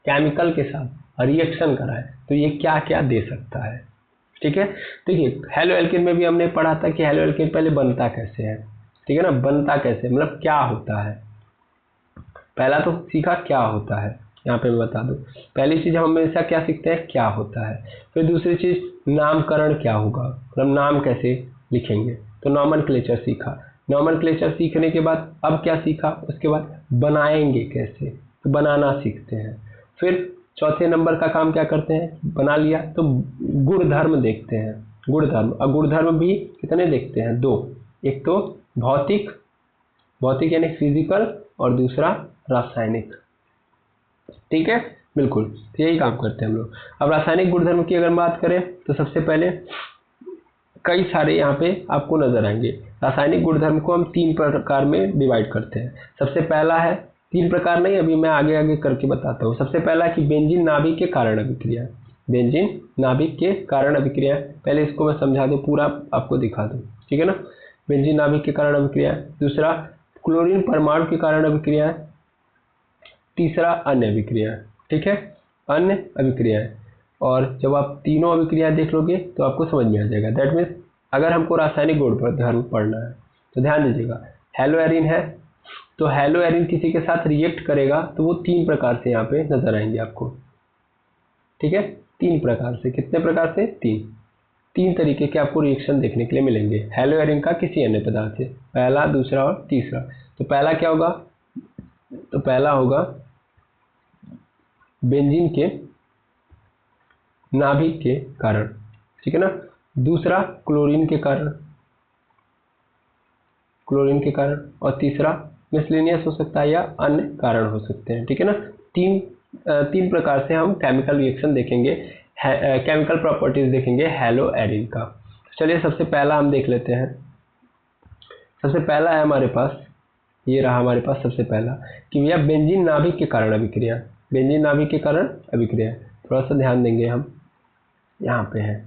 केमिकल के साथ रिएक्शन कराएं तो ये क्या क्या दे सकता है। ठीक है, देखिए हेलोएल्केन में भी हमने पढ़ा था कि हेलोएल्केन पहले बनता कैसे है। ठीक है ना, बनता कैसे मतलब क्या होता है, पहला तो सीखा क्या होता है, यहाँ पे मैं बता दूं। पहली चीज हम हमेशा क्या सीखते हैं, क्या होता है। फिर दूसरी चीज नामकरण क्या होगा, मतलब नाम कैसे लिखेंगे, तो नॉमेनक्लेचर सीखा। नॉमेनक्लेचर सीखने के बाद अब क्या सीखा, उसके बाद बनाएंगे कैसे, तो बनाना सीखते हैं। फिर चौथे नंबर का काम क्या करते हैं, बना लिया तो गुणधर्म देखते हैं। गुणधर्म, और गुणधर्म भी कितने देखते हैं, दो। एक तो भौतिक, भौतिक यानी फिजिकल, और दूसरा रासायनिक। ठीक है, बिल्कुल, तो यही काम करते हैं हम लोग। अब रासायनिक गुणधर्म की अगर बात करें तो सबसे पहले कई सारे यहाँ पे आपको नजर आएंगे। रासायनिक गुणधर्म को हम तीन प्रकार में डिवाइड करते हैं। सबसे पहला है, तीन प्रकार नहीं, अभी मैं आगे आगे करके बताता हूँ। सबसे पहला है कि बेंजीन नाभिक के कारण अभिक्रिया। बेंजीन नाभिक के कारण अभिक्रिया, पहले इसको मैं समझा दूँ, पूरा आपको दिखा दूँ। ठीक है ना, बेंजीन नाभिक के कारण अभिक्रिया। दूसरा क्लोरीन परमाणु के कारण अभिक्रिया। तीसरा अन्य अभिक्रिया। ठीक है, अन्य अभिक्रिया। और जब आप तीनों अभिक्रिया देख लोगे तो आपको समझ में आ जाएगा। दैट मीन्स अगर हमको रासायनिक गुणधर्म पढ़ना है तो ध्यान दीजिएगा, हेलोएरिन है तो हेलोएरिन किसी के साथ रिएक्ट करेगा तो वो तीन प्रकार से यहाँ पे नजर आएंगे आपको। ठीक है, तीन प्रकार से, कितने प्रकार से, तीन तरीके के आपको रिएक्शन देखने के लिए मिलेंगे हेलोएरिन का किसी अन्य पदार्थ से, पहला, दूसरा और तीसरा। तो पहला क्या होगा, तो पहला होगा बेंजीन के नाभिक के कारण। ठीक है ना, दूसरा क्लोरीन के कारण, क्लोरीन के कारण, और तीसरा मिसलेनियस हो सकता है या अन्य कारण हो सकते हैं। ठीक है ना, तीन प्रकार से हम केमिकल रिएक्शन देखेंगे, केमिकल प्रॉपर्टीज देखेंगे हेलोएरिन का। चलिए सबसे पहला हम देख लेते हैं। सबसे पहला है हमारे पास, ये रहा हमारे पास सबसे पहला कि भैया बेंजीन नाभिक के कारण अभिक्रिया। बेंजीन नाभिक के कारण अभिक्रिया, थोड़ा सा ध्यान देंगे हम, यहाँ पे है।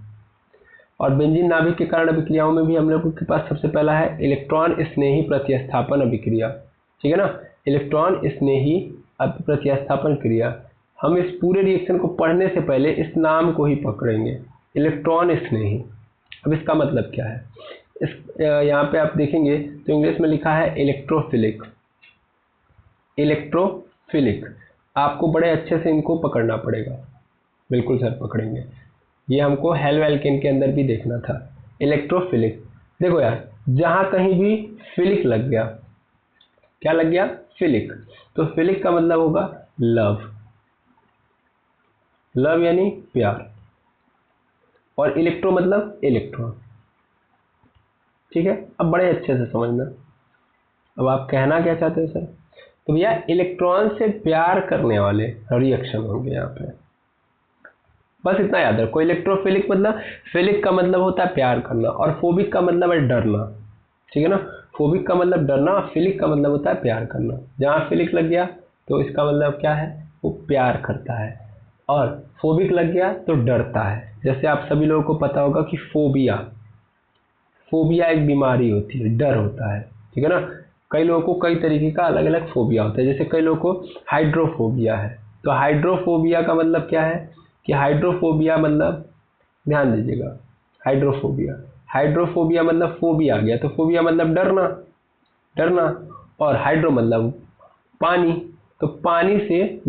और बेंजीन नाभिक के कारण अभिक्रियाओं में भी हम लोगों के पास सबसे पहला है इलेक्ट्रॉन स्नेही प्रतिस्थापन अभिक्रिया। ठीक है ना, इलेक्ट्रॉन स्नेही प्रतिस्थापन क्रिया। हम इस पूरे रिएक्शन को पढ़ने से पहले इस नाम को ही पकड़ेंगे, इलेक्ट्रॉन स्नेही। अब इसका मतलब क्या है, इस यहाँ पे आप देखेंगे तो इंग्लिश में लिखा है इलेक्ट्रोफिलिक। इलेक्ट्रोफिलिक, आपको बड़े अच्छे से इनको पकड़ना पड़ेगा। बिल्कुल सर पकड़ेंगे, ये हमको हेलोएल्केन के अंदर भी देखना था। इलेक्ट्रोफिलिक, देखो यार जहां कहीं भी फिलिक लग गया, क्या लग गया, फिलिक, तो फिलिक का मतलब होगा लव, लव यानी प्यार, और इलेक्ट्रो मतलब इलेक्ट्रॉन। ठीक है, अब बड़े अच्छे से समझना। अब आप कहना क्या चाहते हो सर, तो भैया इलेक्ट्रॉन से प्यार करने वाले रिएक्शन होंगे यहाँ पे, बस इतना याद रखो। इलेक्ट्रोफिलिक मतलब, फिलिक का मतलब होता है प्यार करना, और फोबिक का मतलब है डरना। ठीक है ना, फोबिक का मतलब डरना, फिलिक का मतलब होता है प्यार करना। जहाँ फिलिक लग गया तो इसका मतलब क्या है, वो प्यार करता है, और फोबिक लग गया तो डरता है। जैसे आप सभी लोगों को पता होगा कि फोबिया, फोबिया एक बीमारी होती है, डर होता है। ठीक है ना, कई लोगों को कई तरीके का अलग अलग फोबिया होता है। जैसे कई लोगों को हाइड्रोफोबिया है, तो हाइड्रोफोबिया का मतलब क्या है, कि हाइड्रोफोबिया मतलब, ध्यान दीजिएगा, हाइड्रोफोबिया मतलब फोबिया आ गया, तो फोबिया मतलब डरना, और हाइड्रो मतलब पानी, तो पानी से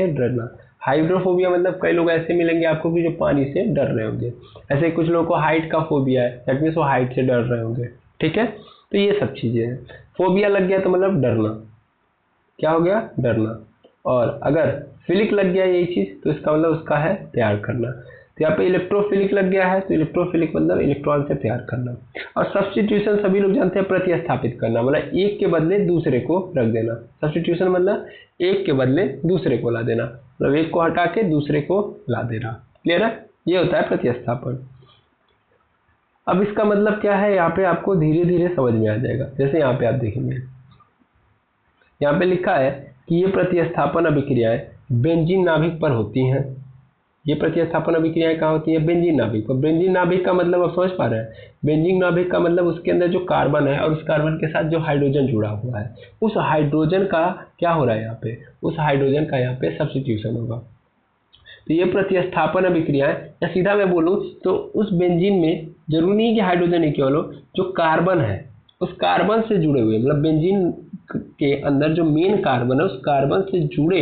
डरना। हाइड्रोफोबिया मतलब कई लोग ऐसे मिलेंगे आपको कि जो पानी से डर रहे होंगे, ऐसे कुछ लोगों को हाइट का फोबिया है, दैट मीन्स वो हाइट से डर रहे होंगे। ठीक है, तो ये सब चीजें हैं। फोबिया लग गया तो मतलब डरना, क्या हो गया, डरना। और अगर फिलिक लग गया यही चीज तो इसका मतलब उसका है प्यार करना। तो यहाँ पे इलेक्ट्रोफिलिक लग गया है, तो इलेक्ट्रोफिलिक मतलब इलेक्ट्रॉन से प्यार करना। और सब्स्टिट्यूशन सभी लोग जानते हैं, प्रतिस्थापित करना, मतलब एक के बदले दूसरे को रख देना। सब्स्टिट्यूशन मतलब एक के बदले दूसरे को ला देना, मतलब एक को हटा के दूसरे को ला देना। क्लियर है, ये होता है प्रतिस्थापन। अब इसका मतलब क्या है यहाँ पे आपको धीरे धीरे समझ में आ जाएगा। जैसे यहाँ पे आप देखेंगे, यहाँ पे लिखा है कि ये प्रतिस्थापन अभिक्रियाएं बेंजीन नाभिक पर होती हैं। ये प्रतिस्थापन अभिक्रियाएं कहाँ होती है, बेंजीन नाभिक पर। बेंजीन नाभिक का मतलब आप समझ पा रहे हैं, बेंजीन नाभिक का मतलब उसके अंदर जो कार्बन है और उस कार्बन के साथ जो हाइड्रोजन जुड़ा हुआ है, उस हाइड्रोजन का क्या हो रहा है यहाँ पे, उस हाइड्रोजन का यहाँ पे सब्स्टिट्यूशन होगा। तो ये प्रतिस्थापन अभिक्रियाएं, या सीधा मैं बोलूँ तो उस बेंजीन में जरूरी नहीं कि हाइड्रोजन ही केवल हो, जो कार्बन है उस कार्बन से जुड़े हुए, मतलब बेंजीन के अंदर जो मेन कार्बन है उस कार्बन से जुड़े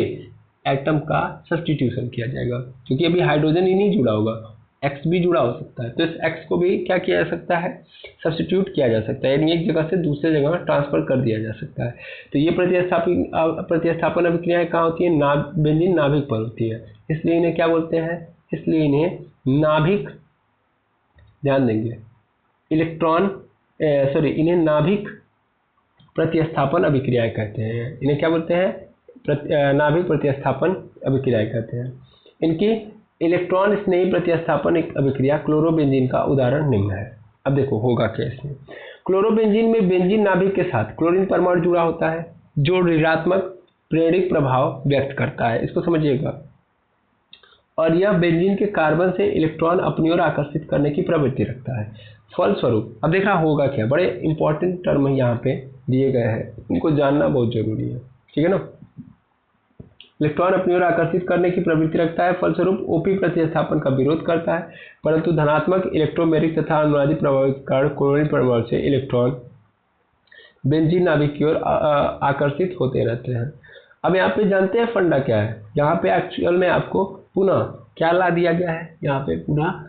एटम का सब्स्टिट्यूशन किया जाएगा, क्योंकि अभी हाइड्रोजन ही नहीं जुड़ा होगा, एक्स भी जुड़ा हो सकता है, तो इस एक्स को भी क्या किया जा सकता है, सब्स्टिट्यूट किया जा सकता है, यानी एक जगह से दूसरे जगह ट्रांसफर कर दिया जा सकता है। तो ये प्रतिस्थापन अभिक्रियाएं कहाँ होती है, बेंजीन नाभिक पर होती है, इसलिए इन्हें क्या बोलते हैं, इसलिए इन्हें नाभिक, ध्यान देंगे, इन्हें नाभिक प्रतिस्थापन अभिक्रियाएं कहते हैं। इन्हें क्या बोलते हैं, नाभिक प्रतिस्थापन अभिक्रियाएं कहते हैं। इनकी इलेक्ट्रॉन स्नेही प्रतिस्थापन एक अभिक्रिया क्लोरोबेंजीन का उदाहरण निम्न है। अब देखो होगा क्या इसमें, क्लोरोबेंजीन में बेंजीन नाभिक के साथ क्लोरीन परमाणु जुड़ा होता है जो ऋणात्मक प्रेरक प्रभाव व्यक्त करता है, इसको समझिएगा। और यह बेंजीन के कार्बन से इलेक्ट्रॉन अपनी ओर आकर्षित करने की प्रवृत्ति रखता है। फलस्वरूप, अब देखना होगा क्या, बड़े इंपॉर्टेंट टर्म यहाँ पे दिए गए हैं, इनको जानना बहुत जरूरी है। ठीक है ना, इलेक्ट्रॉन अपनी ओर आकर्षित करने की प्रवृत्ति रखता है, फलस्वरूप ओपी प्रतिस्थापन का विरोध करता है, परंतु धनात्मक इलेक्ट्रोमेरिक तथा अनुनादी प्रभाव के कारण क्लोरीन परमाणु से इलेक्ट्रॉन बेंजीन नाभिक की ओर आकर्षित होते रहते हैं। अब यहाँ पे जानते हैं फंडा क्या है, यहाँ पे एक्चुअल में आपको पुनः क्या ला दिया गया है, यहाँ पे पुनः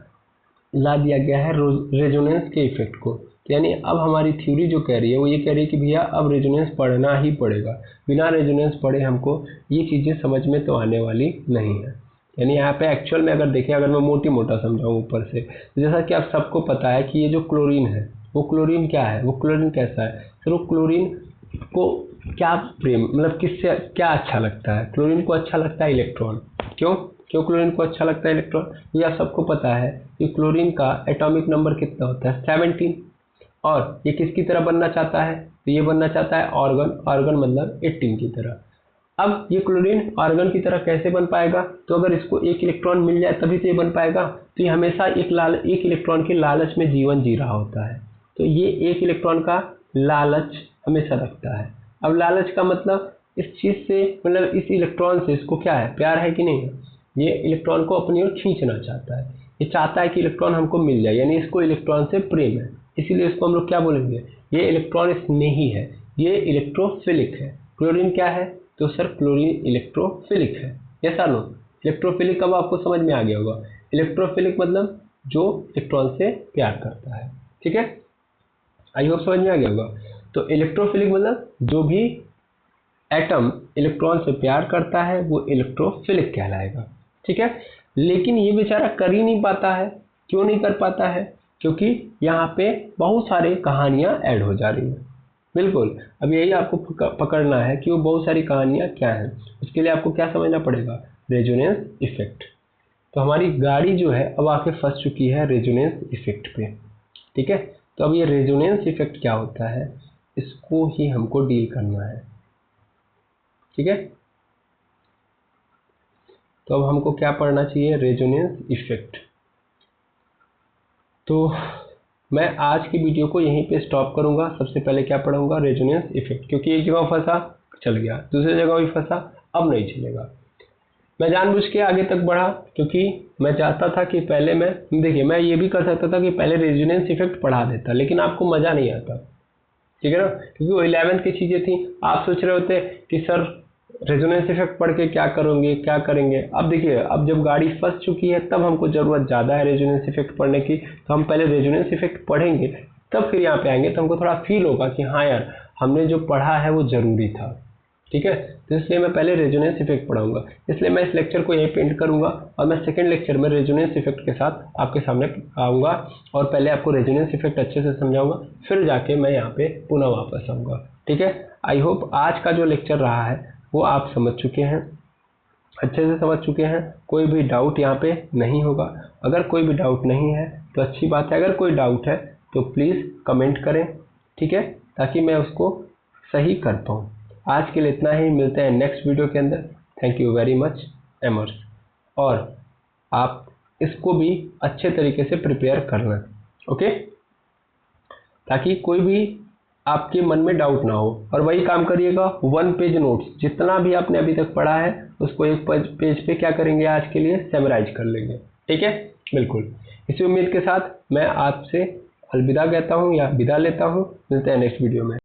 ला दिया गया है रेजोनेंस के इफेक्ट को। यानी अब हमारी थ्योरी जो कह रही है वो ये कह रही है कि भैया अब रेजोनेंस पढ़ना ही पड़ेगा, बिना रेजोनेंस पढ़े हमको ये चीज़ें समझ में तो आने वाली नहीं है। यानी यहाँ पे एक्चुअल में अगर देखें, अगर मैं मोटी मोटा समझाऊँ ऊपर से, तो जैसा कि आप सबको पता है कि ये जो क्लोरीन है वो क्लोरीन क्या है, वो क्लोरीन कैसा है, सर वो क्लोरीन को क्या प्रेम, मतलब किससे क्या अच्छा लगता है, क्लोरीन को अच्छा लगता है इलेक्ट्रॉन। क्यों क्लोरीन को अच्छा लगता है इलेक्ट्रॉन, ये आप सबको पता है कि क्लोरीन का एटॉमिक नंबर कितना होता है, 17, और ये किसकी तरह बनना चाहता है, तो ये बनना चाहता है ऑर्गन मतलब 18 की तरह। अब ये क्लोरीन ऑर्गन की तरह कैसे बन पाएगा, तो अगर इसको एक इलेक्ट्रॉन मिल जाए तभी तो ये बन पाएगा। तो ये हमेशा एक इलेक्ट्रॉन के लालच में जीवन जी रहा होता है, तो ये एक इलेक्ट्रॉन का लालच हमेशा रखता है। अब लालच का मतलब इस चीज़ से, मतलब इस इलेक्ट्रॉन से इसको क्या है, प्यार है कि नहीं है, ये इलेक्ट्रॉन को अपनी ओर खींचना चाहता है, ये चाहता है कि इलेक्ट्रॉन हमको मिल जाए, यानी इसको इलेक्ट्रॉन से प्रेम है, इसीलिए इसको हम लोग क्या बोलेंगे, ये इलेक्ट्रॉन स्नेही है, ये इलेक्ट्रोफिलिक है। क्लोरीन क्या है, तो सर क्लोरीन इलेक्ट्रोफिलिक है, ऐसा नो, इलेक्ट्रोफिलिक अब आपको समझ में आ गया होगा। इलेक्ट्रोफिलिक मतलब जो इलेक्ट्रॉन से प्यार करता है। ठीक है, आई होप समझ में आ गया होगा। तो इलेक्ट्रोफिलिक मतलब जो भी एटम इलेक्ट्रॉन से प्यार करता है वो इलेक्ट्रोफिलिक कहलाएगा। ठीक है, लेकिन ये बेचारा कर ही नहीं पाता है। क्यों नहीं कर पाता है, क्योंकि यहाँ पे बहुत सारी कहानियाँ ऐड हो जा रही हैं। बिल्कुल, अब यही आपको पकड़ना है कि वो बहुत सारी कहानियाँ क्या हैं। उसके लिए आपको क्या समझना पड़ेगा, रेजोनेंस इफेक्ट। तो हमारी गाड़ी जो है अब आके फंस चुकी है रेजोनेंस इफेक्ट पे। ठीक है, तो अब ये रेजोनेंस इफेक्ट क्या होता है, इसको ही हमको डील करना है। ठीक है, तो अब हमको क्या पढ़ना चाहिए, रेजोनेंस इफेक्ट। तो मैं आज की वीडियो को यहीं पे स्टॉप करूंगा। सबसे पहले क्या पढ़ूंगा, रेजोनेंस इफेक्ट, क्योंकि एक जगह फंसा चल गया, दूसरी जगह भी फंसा अब नहीं चलेगा। मैं जानबूझ के आगे तक बढ़ा क्योंकि मैं चाहता था कि पहले देखिए मैं ये भी कर सकता था कि पहले रेजोनेंस इफेक्ट पढ़ा देता, लेकिन आपको मज़ा नहीं आता, ठीक है ना, क्योंकि वो 11th की चीज़ें थी। आप सोच रहे होते कि सर रेजोनेंस इफेक्ट पढ़ के क्या करोगे, क्या करेंगे। अब देखिए, अब जब गाड़ी फंस चुकी है तब हमको ज़रूरत ज़्यादा है रेजोनेंस इफेक्ट पढ़ने की, तो हम पहले रेजोनेंस इफेक्ट पढ़ेंगे, तब फिर यहाँ पे आएंगे तो हमको थोड़ा फील होगा कि हाँ यार हमने जो पढ़ा है वो ज़रूरी था, ठीक है। तो इसलिए मैं पहले रेजोनेंस इफेक्ट पढ़ाऊंगा। इसलिए मैं इस लेक्चर को यहीं पेंट करूंगा और मैं सेकंड लेक्चर में रेजोनेंस इफेक्ट के साथ आपके सामने आऊँगा और पहले आपको रेजोनेंस इफेक्ट अच्छे से समझाऊंगा, फिर जाके मैं यहाँ पे पुनः वापस आऊँगा, ठीक है। आई होप आज का जो लेक्चर रहा है वो आप समझ चुके हैं, अच्छे से समझ चुके हैं, कोई भी डाउट यहाँ पे नहीं होगा। अगर कोई भी डाउट नहीं है तो अच्छी बात है, अगर कोई डाउट है तो प्लीज़ कमेंट करें, ठीक है, ताकि मैं उसको सही कर पाऊँ। आज के लिए इतना ही, मिलते हैं नेक्स्ट वीडियो के अंदर। थैंक यू वेरी मच एमर्स। और आप इसको भी अच्छे तरीके से प्रिपेयर करना, ओके, ताकि कोई भी आपके मन में डाउट ना हो। और वही काम करिएगा, 1 पेज नोट्स, जितना भी आपने अभी तक पढ़ा है उसको एक पेज पे क्या करेंगे, आज के लिए समराइज कर लेंगे, ठीक है। बिल्कुल, इसी उम्मीद के साथ मैं आपसे अलविदा कहता हूँ या विदा लेता हूँ। मिलते हैं नेक्स्ट वीडियो में।